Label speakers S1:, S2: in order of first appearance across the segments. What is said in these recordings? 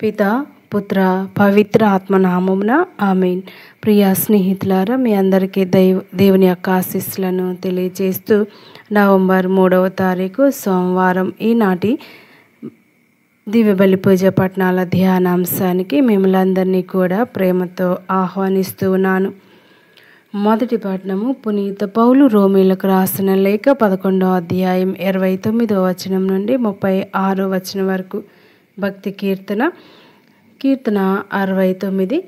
S1: పిత పుత్ర పవిత్ర ఆత్మనామమున ఆమేన్. ప్రియ స్నేహితులారా, మీ అందరికీ దేవుని యొక్క ఆశీస్సులను తెలియజేస్తూ నవంబర్ 3వ తారీఖు సోమవారం ఈనాటి దివ్య బలి పూజ పట్టణాల ధ్యానాంశానికి మిమ్మల్ని అందరినీ కూడా ప్రేమతో ఆహ్వానిస్తూ ఉన్నాను. మొదటి పట్టణము పునీత పౌలు రోమీలకు రాసిన లేఖ 11వ అధ్యాయం 29వ వచనం నుండి 36వ వచనం వరకు. భక్తి కీర్తన 69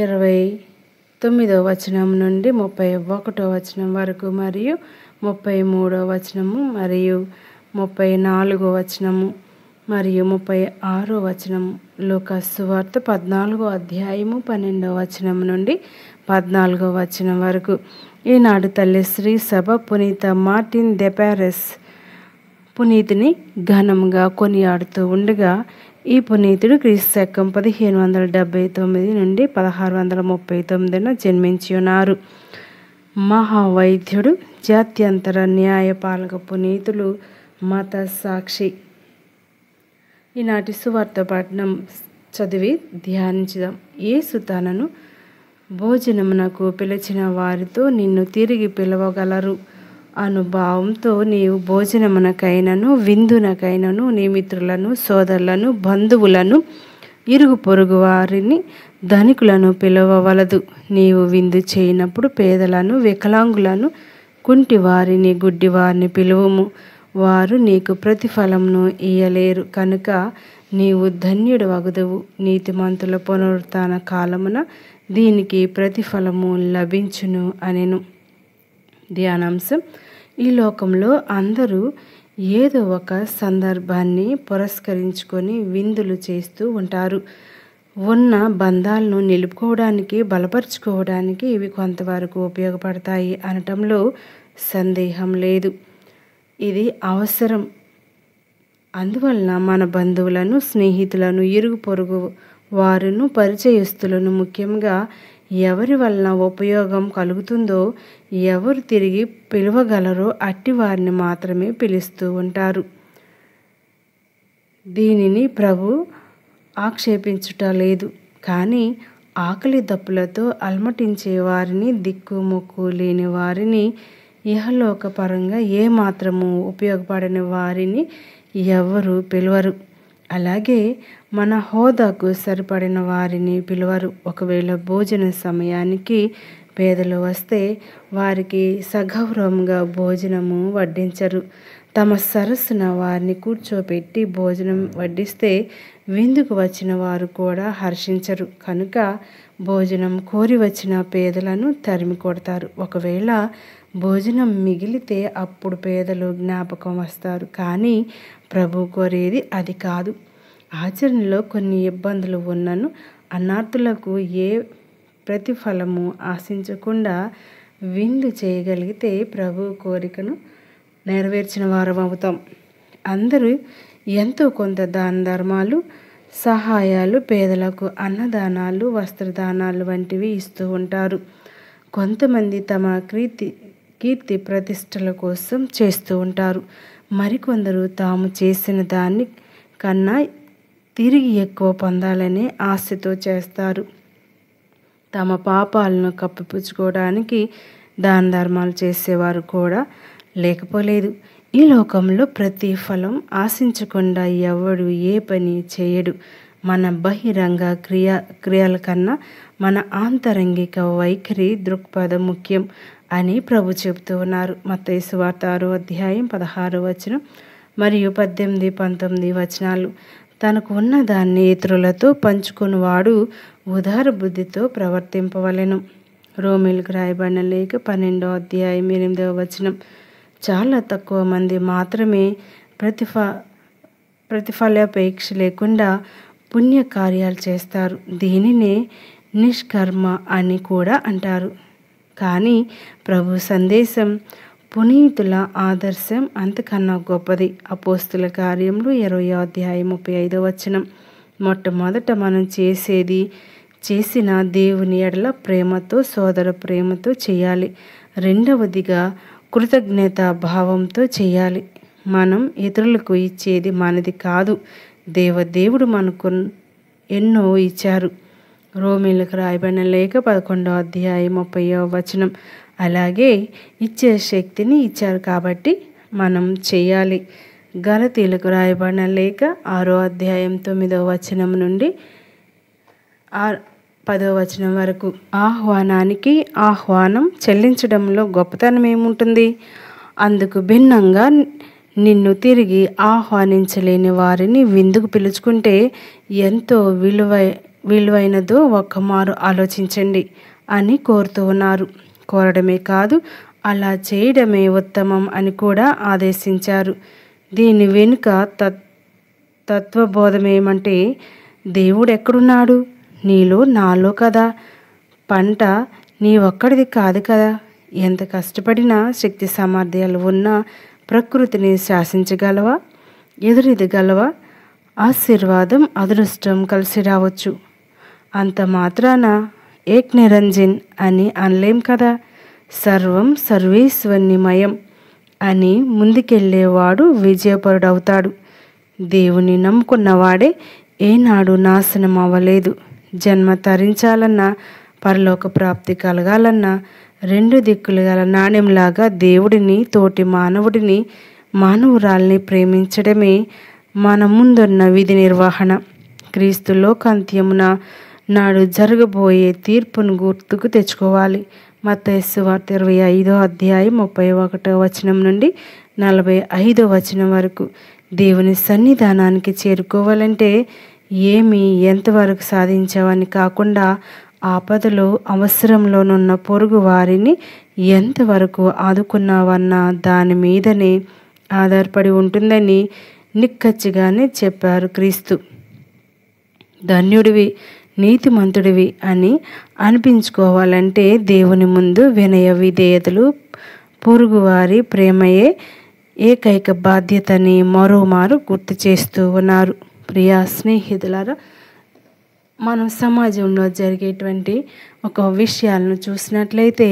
S1: 29వ వచనం నుండి 31వ వచనం వరకు మరియు 33వ వచనము మరియు 34వ వచనము మరియు 36వ వచనము. లూకాసు సువార్త 14వ అధ్యాయము 12వ వచనం నుండి 14వ వచనం వరకు. ఈనాడు తల్లి శ్రీ సభ పునీత మార్టిన్ దే పారెస్ పునీతిని ఘనంగా కొనియాడుతూ ఉండగా, ఈ పునీతుడు క్రీస్తు శకం 1579 నుండి 1639 జన్మించి ఉన్నారు. మహావైద్యుడు, జాత్యంతర న్యాయపాలక పునీతులు, మత సాక్షి. ఈనాటి సువార్త పఠనం చదివి ధ్యానించుదాం. యేసు తనను భోజనమునకు పిలిచిన వారితో నిన్ను తిరిగి పిలవగలరు అనుభావంతో నీవు భోజనమునకైనను విందునకైనను నీ మిత్రులను, సోదరులను, బంధువులను, ఇరుగు పొరుగు వారిని, ధనికులను పిలవవలదు. నీవు విందు చేయనప్పుడు పేదలను, వికలాంగులను, కుంటివారిని, గుడ్డివారిని పిలువము. వారు నీకు ప్రతిఫలమును ఇయ్యలేరు కనుక నీవు ధన్యుడు వగుదువు. నీతిమంతుల పునరుత్థాన కాలమున దీనికి ప్రతిఫలము లభించును అనెను. ధ్యానాంశం: ఈ లోకంలో అందరూ ఏదో ఒక సందర్భాన్ని పురస్కరించుకొని విందులు చేస్తూ ఉంటారు. ఉన్న బంధాలను నిలుపుకోవడానికి, బలపరుచుకోవడానికి ఇవి కొంతవరకు ఉపయోగపడతాయి అనటంలో సందేహం లేదు. ఇది అవసరం. అందువలన మన బంధువులను, స్నేహితులను, ఇరుగు పొరుగు వారును, పరిచయస్తులను, ముఖ్యంగా ఎవరి వలన ఉపయోగం కలుగుతుందో, ఎవరు తిరిగి పిలవగలరో అట్టి వారిని మాత్రమే పిలుస్తూ ఉంటారు. దీనిని ప్రభు ఆక్షేపించుట లేదు. కానీ ఆకలి దప్పులతో అలమటించే వారిని, దిక్కు మొక్కు లేని వారిని, ఇహలోక పరంగా ఏమాత్రము ఉపయోగపడని వారిని ఎవరు పిలవరు. అలాగే మన హోదాకు సరిపడిన వారిని పిలవరు. ఒకవేళ భోజన సమయానికి పేదలు వస్తే వారికి సగౌరవంగా భోజనము వడ్డించరు. తమ సరస్సున వారిని కూర్చోపెట్టి భోజనం వడ్డిస్తే విందుకు వచ్చిన వారు కూడా హర్షించరు. కనుక భోజనం కోరి వచ్చిన పేదలను తరిమి కొడతారు. ఒకవేళ భోజనం మిగిలితే అప్పుడు పేదలు జ్ఞాపకం వస్తారు. కానీ ప్రభు కోరేది అది కాదు. ఆచరణలో కొన్ని ఇబ్బందులు ఉన్నను అన్నార్థులకు ఏ ప్రతిఫలము ఆశించకుండా విందు చేయగలిగితే ప్రభు కోరికను నెరవేర్చిన వారం అవుతాం. అందరూ ఎంతో కొంత దాన ధర్మాలు, సహాయాలు, పేదలకు అన్నదానాలు, వస్త్రదానాలు వంటివి ఇస్తూ ఉంటారు. కొంతమంది తమ కీర్తి ప్రతిష్టల కోసం చేస్తూ ఉంటారు. మరికొందరు తాము చేసిన దాని కన్నా తిరిగి ఎక్కువ పొందాలనే ఆశతో చేస్తారు. తమ పాపాలను కప్పిపుచ్చుకోవడానికి దాన ధర్మాలు చేసేవారు కూడా లేకపోలేదు. ఈ లోకంలో ప్రతిఫలం ఆశించకుండా ఎవడు ఏ పని చేయడు. మన బహిరంగ క్రియల కన్నా మన ఆంతరంగిక వైఖరి, దృక్పథం ముఖ్యం అని ప్రభు చెబుతూ ఉన్నారు. మత్తయి సువార్త 6వ అధ్యాయం 16వ వచనం మరియు 18, 19 వచనాలు. తనకు ఉన్న దాన్ని ఇతరులతో పంచుకునివాడు ఉదార బుద్ధితో ప్రవర్తింపవలెను. రోమీలకు రాయబడిన లేఖ 12వ అధ్యాయం 8వ వచనం. చాలా తక్కువ మంది మాత్రమే ప్రతిఫలాపేక్ష లేకుండా పుణ్యకార్యాలు చేస్తారు. దీనినే నిష్కర్మ అని కూడా అంటారు. కానీ ప్రభు సందేశం, పునీతుల ఆదర్శం అంతకన్నా గొప్పది. అపోస్తుల కార్యములు 20వ అధ్యాయం 35వ వచనం. మొట్టమొదట మనం చేసిన దేవుని ఎడల ప్రేమతో, సోదర ప్రేమతో చేయాలి. రెండవదిగా కృతజ్ఞతా భావంతో చేయాలి. మనం ఇతరులకు ఇచ్చేది మనది కాదు. దేవుడు మనకు ఎన్నో ఇచ్చారు. రోమీలకు రాయబడిన లేఖ 11వ అధ్యాయం 30వ వచనం. అలాగే ఇచ్చే శక్తిని ఇచ్చారు కాబట్టి మనం చేయాలి. గలతీలకు రాయబడిన లేఖ 6వ అధ్యాయం 9వ వచనం నుండి 10వ వచనం వరకు. ఆహ్వానానికి ఆహ్వానం చెల్లించడంలో గొప్పతనం ఏముంటుంది? అందుకు భిన్నంగా నిన్ను తిరిగి ఆహ్వానించలేని వారిని విందుకు పిలుచుకుంటే ఎంతో విలువైనదో ఒక్కమారు ఆలోచించండి అని కోరుతూ ఉన్నారు. కోరడమే కాదు, అలా చేయడమే ఉత్తమం అని కూడా ఆదేశించారు. దీని వెనుక తత్వబోధమేమంటే, దేవుడు ఎక్కడున్నాడు? నీలో నాలో కదా. పంట నీ ఒక్కడిది కాదు కదా. ఎంత కష్టపడినా శక్తి సామర్థ్యాలు ఉన్నా ప్రకృతిని శాసించగలవా? ఎదురెదగలవా? ఆశీర్వాదం అదృష్టం కలిసి రావచ్చు. అంత మాత్రాన ఏక్ నిరంజన్ అని అనలేం కదా. సర్వం సర్వేశ్వరిమయం అని ముందుకెళ్ళేవాడు విజయపరుడవుతాడు. దేవుని నమ్ముకున్నవాడే ఏనాడు నాశనం అవ్వలేదు. జన్మ తరించాలన్నా, పరలోక ప్రాప్తి కలగాలన్నా, రెండు దిక్కులు గల నాణ్యంలాగా దేవుడిని, తోటి మానవుడిని, మానవురాల్ని ప్రేమించడమే మన ముందున్న విధి నిర్వహణ. క్రీస్తు లోకాంత్యమున నాడు జరగబోయే తీర్పును గుర్తుకు తెచ్చుకోవాలి. మత్తయి సువార్త 25వ అధ్యాయం 31వ వచనం నుండి 45వ వచనం వరకు. దేవుని సన్నిధానానికి చేరుకోవాలంటే ఏమి ఎంతవరకు సాధించావని కాకుండా, ఆపదలో అవసరంలోనున్న పొరుగు వారిని ఎంతవరకు ఆదుకున్నావన్న దాని మీదనే ఆధారపడి ఉంటుందని నిక్కచ్చిగానే చెప్పారు క్రీస్తు. ధన్యుడివి, నీతిమంతుడివి అని అనిపించుకోవాలంటే దేవుని ముందు వినయ విధేయతలు, పొరుగువారి ప్రేమయే ఏకైక బాధ్యతని మరోమారు గుర్తు చేస్తూ ఉన్నారు. ప్రియా స్నేహితులారా, మనం సమాజంలో జరిగేటువంటి ఒక విషయాలను చూసినట్లయితే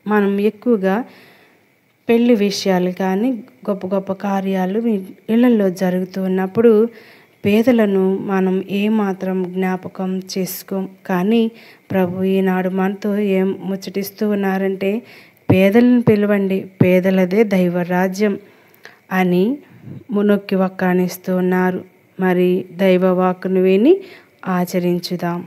S1: మనం ఎక్కువగా పెళ్లి విషయాలు కానీ, గొప్ప గొప్ప కార్యాలు ఇళ్లలో జరుగుతూ ఉన్నప్పుడు పేదలను మనం ఏమాత్రం జ్ఞాపకం చేసుకోం. కానీ ప్రభు ఈనాడు మనతో ఏం ముచ్చటిస్తూ ఉన్నారంటే, పేదలను పిలవండి, పేదలదే దైవరాజ్యం అని మునొక్కి వక్కానిస్తూ ఉన్నారు. మరి దైవ వాక్కును విని ఆచరించుదాం.